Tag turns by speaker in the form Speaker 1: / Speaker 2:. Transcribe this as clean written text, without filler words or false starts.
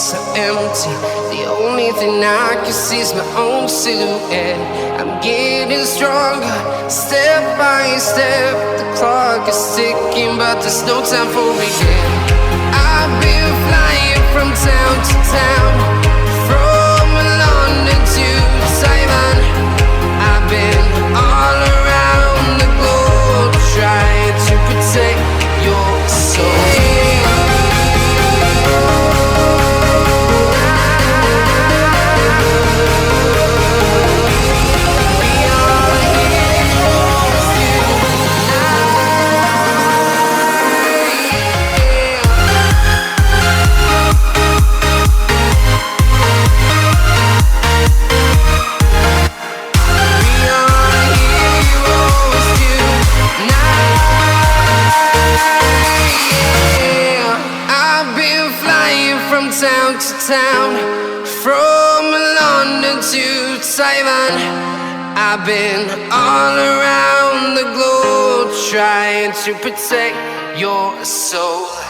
Speaker 1: so empty. The only thing I can see is my own silhouette. I'm getting stronger, step by step. The clock is ticking, but there's no time for regret. I've been flying from town to town, from London to Taiwan. I've been all around the globe, trying to protect your soul. Town to town, from London to Taiwan. I've been all around the globe, trying to protect your soul.